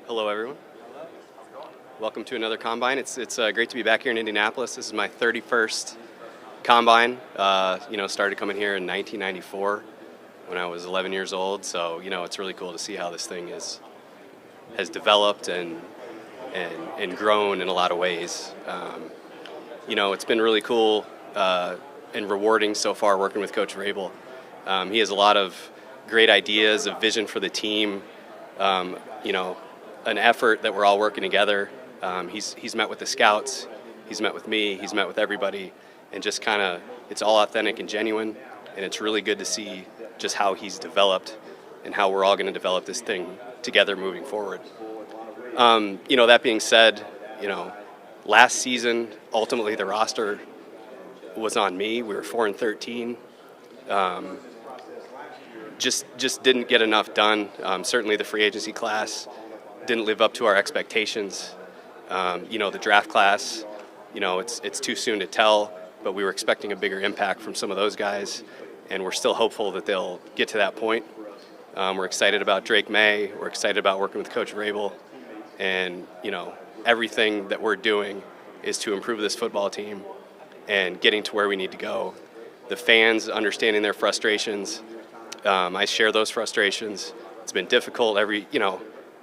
Hello, everyone. Welcome to another Combine. It's great to be back here in Indianapolis. This is my 31st Combine. Started coming here in 1994 when I was 11 years old. So, it's really cool to see how this thing has developed and grown in a lot of ways. It's been really cool and rewarding so far working with Coach Rabel. He has a lot of great ideas, a vision for the team, an effort that we're all working together. He's met with the scouts, he's met with me, he's met with everybody, and just it's all authentic and genuine, and it's really good to see just how he's developed and how we're all going to develop this thing together moving forward. That being said, last season, ultimately the roster was on me. We were 4-13. Just didn't get enough done. Certainly the free agency class didn't live up to our expectations. The draft class, it's too soon to tell, but we were expecting a bigger impact from some of those guys, and we're still hopeful that they'll get to that point. We're excited about Drake May. We're excited about working with Coach Rabel, and everything that we're doing is to improve this football team and getting to where we need to go. The fans understanding their frustrations. I share those frustrations. It's been difficult.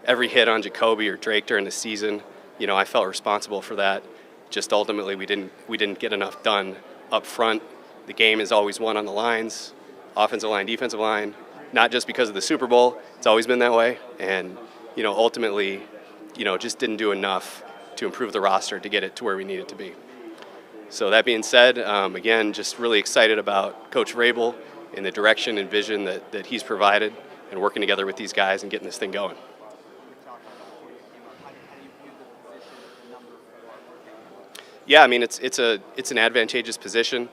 Every hit on Jacoby or Drake during the season, I felt responsible for that. Just ultimately, we didn't get enough done up front. The game is always won on the lines, offensive line, defensive line. Not just because of the Super Bowl. It's always been that way. And ultimately, just didn't do enough to improve the roster to get it to where we need it to be. So that being said, again, just really excited about Coach Rabel and the direction and vision that he's provided, and working together with these guys and getting this thing going. Yeah, I mean, it's an advantageous position.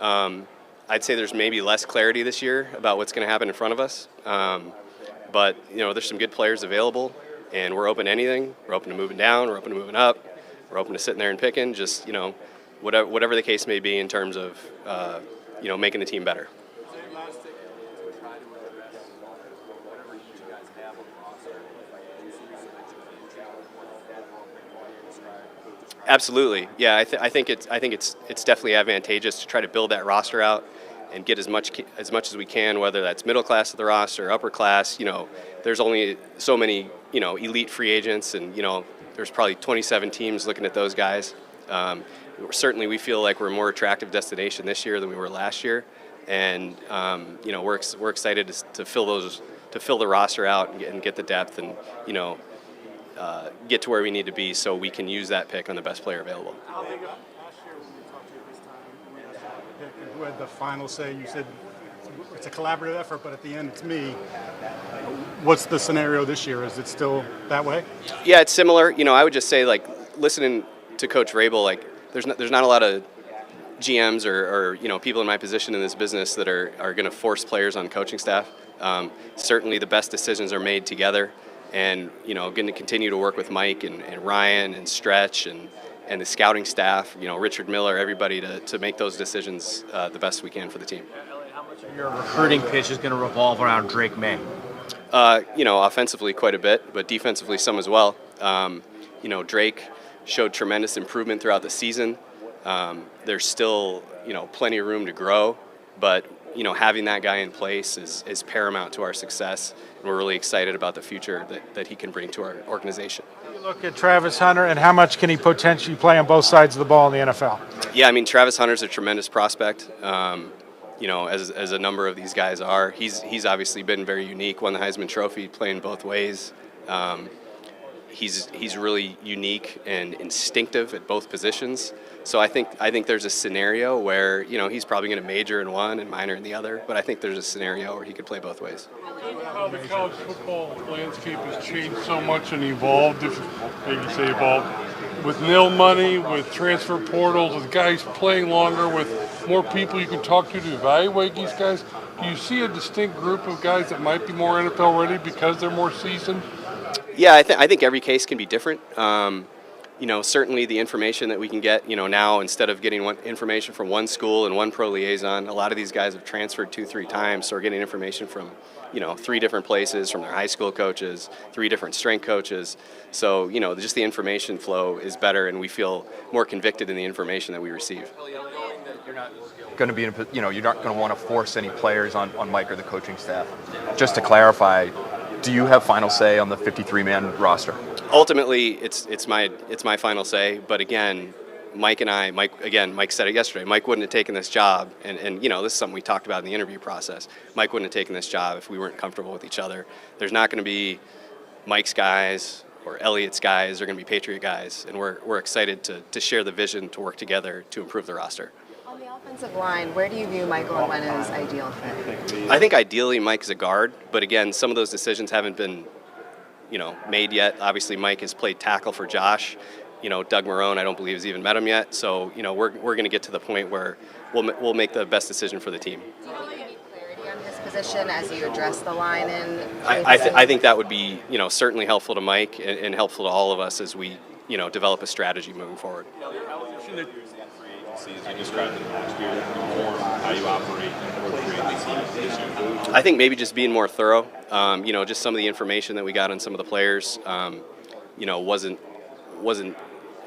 I'd say there's maybe less clarity this year about what's going to happen in front of us. But there's some good players available, and we're open to anything. We're open to moving down. We're open to moving up. We're open to sitting there and picking. Just whatever the case may be in terms of making the team better. Absolutely, yeah. I think it's definitely advantageous to try to build that roster out and get as much as we can, whether that's middle class of the roster, upper class. There's only so many elite free agents, and there's probably 27 teams looking at those guys. Certainly, we feel like we're a more attractive destination this year than we were last year, and we're excited to fill the roster out and get the depth and get to where we need to be so we can use that pick on the best player available. Last year when we talked to you this time, we asked you to pick who had the final say. You said it's a collaborative effort, but at the end it's me. What's the scenario this year? Is it still that way? Yeah, it's similar. I would just say, listening to Coach Rabel, there's not a lot of GMs or people in my position in this business that are going to force players on coaching staff. Certainly the best decisions are made together. And going to continue to work with Mike and Ryan and Stretch and the scouting staff, Richard Miller, everybody to make those decisions the best we can for the team. Eliot, how much of your recruiting pitch is going to revolve around Drake May? Offensively quite a bit, but defensively some as well. Drake showed tremendous improvement throughout the season. There's still plenty of room to grow, but having that guy in place is paramount to our success, and we're really excited about the future that he can bring to our organization. You look at Travis Hunter, and how much can he potentially play on both sides of the ball in the NFL? Yeah, I mean, Travis Hunter's a tremendous prospect. As a number of these guys are. He's obviously been very unique, won the Heisman Trophy playing both ways. He's really unique and instinctive at both positions. So I think there's a scenario where he's probably going to major in one and minor in the other. But I think there's a scenario where he could play both ways. How the college football landscape has changed so much and evolved, if you can say evolved, with nil money, with transfer portals, with guys playing longer, with more people you can talk to evaluate these guys. Do you see a distinct group of guys that might be more NFL ready because they're more seasoned? Yeah, I think every case can be different. certainly the information that we can get, now instead of getting information from one school and one pro liaison, a lot of these guys have transferred 2-3 times, so we're getting information from, 3 different places, from their high school coaches, 3 different strength coaches. So, just the information flow is better, and we feel more convicted in the information that we receive. You're not going to be you're not going to want to force any players on Mike or the coaching staff. Just to clarify, do you have final say on the 53-man roster? Ultimately, it's my final say. But again, Mike said it yesterday. Mike wouldn't have taken this job, and this is something we talked about in the interview process. Mike wouldn't have taken this job if we weren't comfortable with each other. There's not going to be Mike's guys or Eliot's guys. They're going to be Patriot guys, and we're excited to share the vision to work together to improve the roster. On the offensive line, where do you view Michael and Gwenna's ideal fit? I think ideally Mike is a guard, but again, some of those decisions haven't been made yet. Obviously, Mike has played tackle for Josh. Doug Marone, I don't believe has even met him yet. So, we're going to get to the point where we'll make the best decision for the team. Do you think you need clarity on his position as you address the line? I think that would be, certainly helpful to Mike and helpful to all of us as we, develop a strategy moving forward. As you described it last year, inform how you operate and work this year? I think maybe just being more thorough. Just some of the information that we got on some of the players, wasn't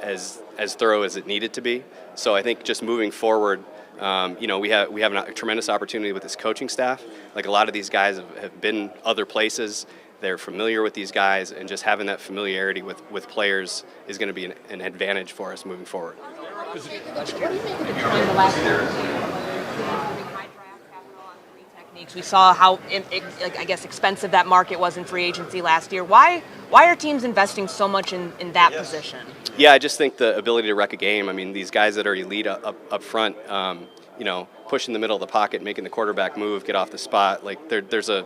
as thorough as it needed to be. So I think just moving forward, we have a tremendous opportunity with this coaching staff. Like, a lot of these guys have been other places. They're familiar with these guys, and just having that familiarity with players is going to be an advantage for us moving forward. What do you make of the trend the last year? High draft capital on 3 techniques. We saw how, expensive that market was in free agency last year. Why are teams investing so much in that position? Yeah, I just think the ability to wreck a game. I mean, these guys that are elite up front, pushing the middle of the pocket, making the quarterback move, get off the spot. Like, there's a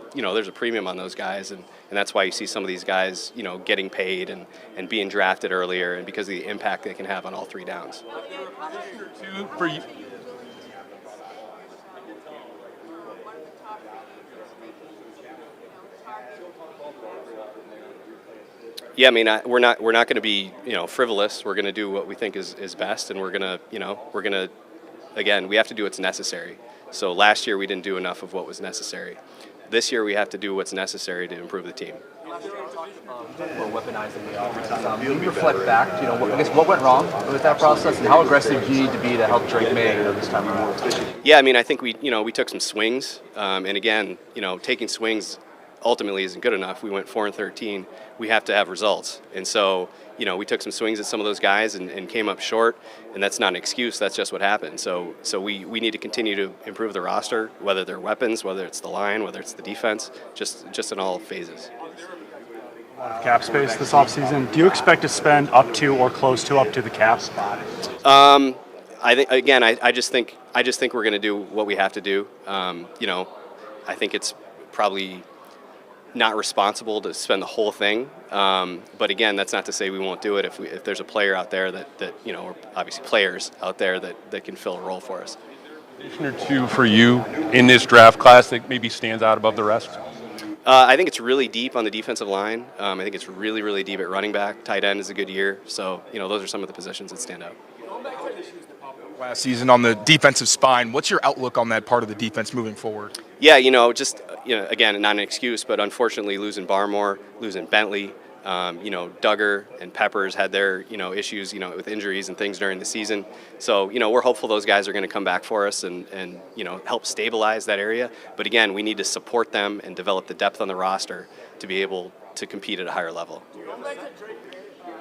premium on those guys, and that's why you see some of these guys, getting paid and being drafted earlier, and because of the impact they can have on all 3 downs. For you. Yeah, I mean, we're not going to be frivolous. We're going to do what we think is best, and we're going to again, we have to do what's necessary. So last year we didn't do enough of what was necessary. This year we have to do what's necessary to improve the team. We're weaponizing the offense. You reflect back, what went wrong with that process, and how aggressive do you need to be to help Drake May this time around? Yeah, I mean, I think we took some swings, and again, taking swings ultimately isn't good enough. We went 4-13. We have to have results, and so we took some swings at some of those guys and came up short, and that's not an excuse. That's just what happened. So we need to continue to improve the roster, whether they're weapons, whether it's the line, whether it's the defense, just in all phases. Cap space this offseason. Do you expect to spend up to or close to up to the cap? I think, again, I just think we're going to do what we have to do. I think it's probably not responsible to spend the whole thing, but again, that's not to say we won't do it if there's a player out there that or obviously players out there that can fill a role for us. Position or 2 for you in this draft class that maybe stands out above the rest? I think it's really deep on the defensive line. I think it's really, really deep at running back. Tight end is a good year. So, those are some of the positions that stand out. Last season on the defensive spine, what's your outlook on that part of the defense moving forward? Yeah, again, not an excuse, but unfortunately losing Barmore, losing Bentley, Duggar and Peppers had their, issues, with injuries and things during the season. So, we're hopeful those guys are going to come back for us and help stabilize that area. But again, we need to support them and develop the depth on the roster to be able to compete at a higher level.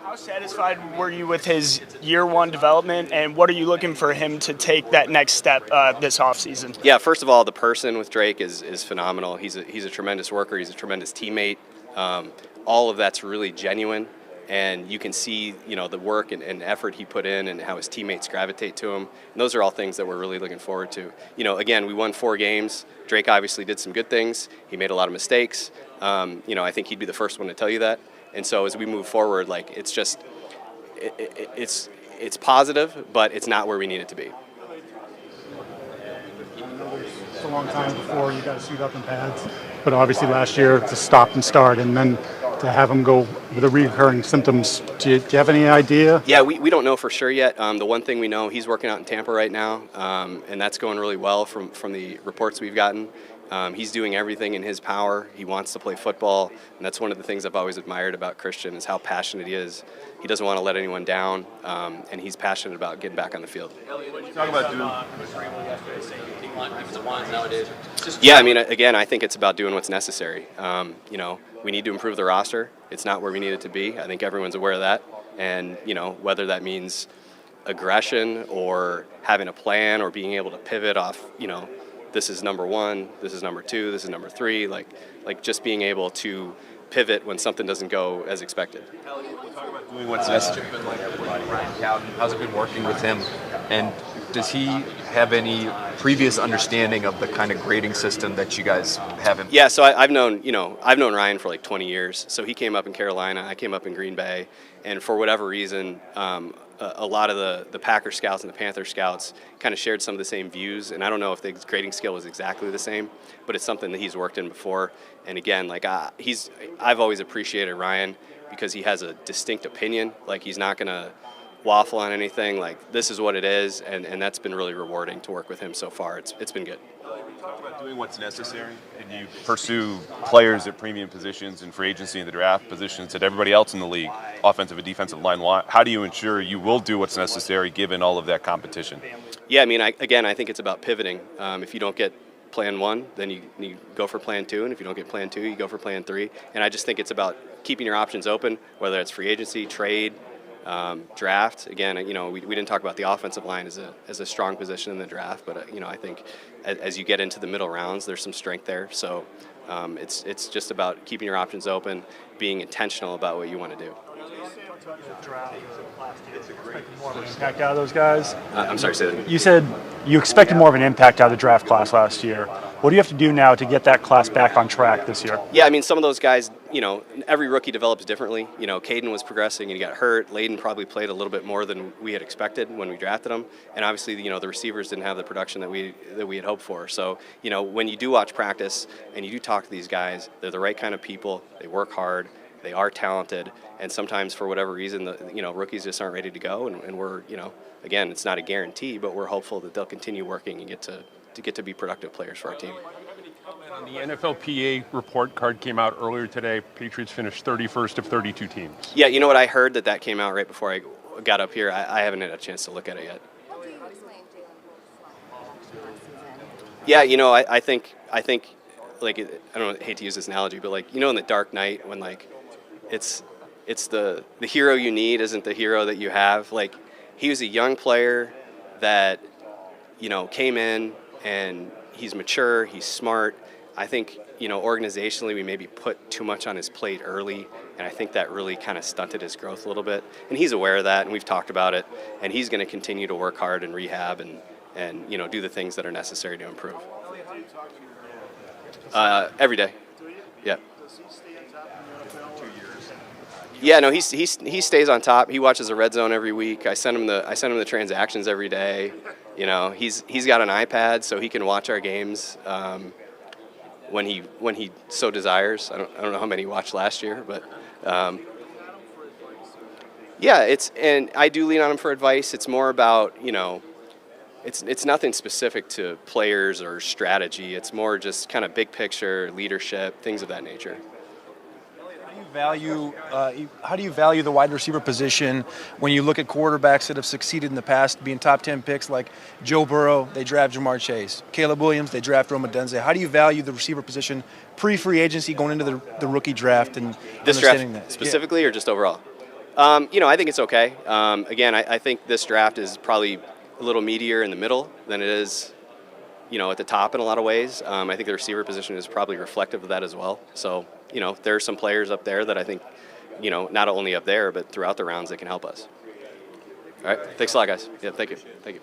How satisfied were you with his year 1 development, and what are you looking for him to take that next step this offseason? Yeah, first of all, the person with Drake is phenomenal. He's a tremendous worker. He's a tremendous teammate. All of that's really genuine, and you can see the work and effort he put in and how his teammates gravitate to him. And those are all things that we're really looking forward to. Again, we won 4 games. Drake obviously did some good things. He made a lot of mistakes. I think he'd be the first one to tell you that. And so as we move forward, it's just it's positive, but it's not where we need it to be. It's a long time before you got to suit up in pads, but obviously last year it's a stop and start, and then to have him go with the recurring symptoms? Do you have any idea? Yeah, we don't know for sure yet. The one thing we know, he's working out in Tampa right now, and that's going really well from the reports we've gotten. He's doing everything in his power. He wants to play football, and that's one of the things I've always admired about Christian is how passionate he is. He doesn't want to let anyone down, and he's passionate about getting back on the field. Talk about doing. Yeah, I mean, again, I think it's about doing what's necessary. We need to improve the roster. It's not where we need it to be. I think everyone's aware of that. And, whether that means aggression or having a plan or being able to pivot off, this is number one, this is number two, this is number three, like just being able to pivot when something doesn't go as expected. Doing what's necessary. How's it been working with him? And does he have any previous understanding of the kind of grading system that you guys have in? Yeah, so I've known Ryan for like 20 years. So he came up in Carolina, I came up in Green Bay, and for whatever reason, a lot of the Packer scouts and the Panther scouts kind of shared some of the same views. And I don't know if the grading scale was exactly the same, but it's something that he's worked in before. And again, I've always appreciated Ryan because he has a distinct opinion. Like, he's not going to waffle on anything. Like, this is what it is, and that's been really rewarding to work with him so far. It's been good. Talk about doing what's necessary, and you pursue players at premium positions in free agency and the draft positions that everybody else in the league, offensive and defensive line, want. How do you ensure you will do what's necessary given all of that competition? Yeah, I mean, I think it's about pivoting. If you don't get plan one, then you go for plan two, and if you don't get plan two, you go for plan three. And I just think it's about keeping your options open, whether it's free agency, trade, draft. Again, we didn't talk about the offensive line as a strong position in the draft, but I think as you get into the middle rounds, there's some strength there. So it's just about keeping your options open, being intentional about what you want to do. More of an impact out of those guys. I'm sorry, say that again. You said you expected more of an impact out of the draft class last year. What do you have to do now to get that class back on track this year? Yeah, I mean, some of those guys, every rookie develops differently. Caden was progressing and he got hurt. Layden probably played a little bit more than we had expected when we drafted him. And obviously, the receivers didn't have the production that we had hoped for. So, when you do watch practice and you do talk to these guys, they're the right kind of people. They work hard. They are talented. And sometimes, for whatever reason, rookies just aren't ready to go. And we're, again, it's not a guarantee, but we're hopeful that they'll continue working and get to be productive players for our team. The NFLPA report card came out earlier today. Patriots finished 31st of 32 teams. Yeah, you know what? I heard that came out right before I got up here. I haven't had a chance to look at it yet. Yeah, I think like, I hate to use this analogy, but like, in the Dark Knight when like it's the hero you need isn't the hero that you have. Like, he was a young player that came in, and he's mature, he's smart. I think organizationally we maybe put too much on his plate early, and I think that really kind of stunted his growth a little bit. And he's aware of that, and we've talked about it, and he's going to continue to work hard and rehab and do the things that are necessary to improve. Every day. Yeah. Yeah, no, he stays on top. He watches the red zone every week. I send him the transactions every day. He's got an iPad, so he can watch our games when he so desires. I don't know how many he watched last year, but yeah, and I do lean on him for advice. It's more about it's nothing specific to players or strategy. It's more just kind of big picture, leadership, things of that nature. How do you value the wide receiver position when you look at quarterbacks that have succeeded in the past, being top 10 picks like Joe Burrow, they draft Jamar Chase. Caleb Williams, they draft Roma Denze. How do you value the receiver position pre-free agency going into the rookie draft and this understanding draft that? specifically, or just overall? I think it's okay. Again, I think this draft is probably a little meatier in the middle than it is, at the top in a lot of ways. I think the receiver position is probably reflective of that as well. So, there are some players up there that I think, not only up there, but throughout the rounds that can help us. All right. Thanks a lot, guys. Yeah, thank you. Thank you.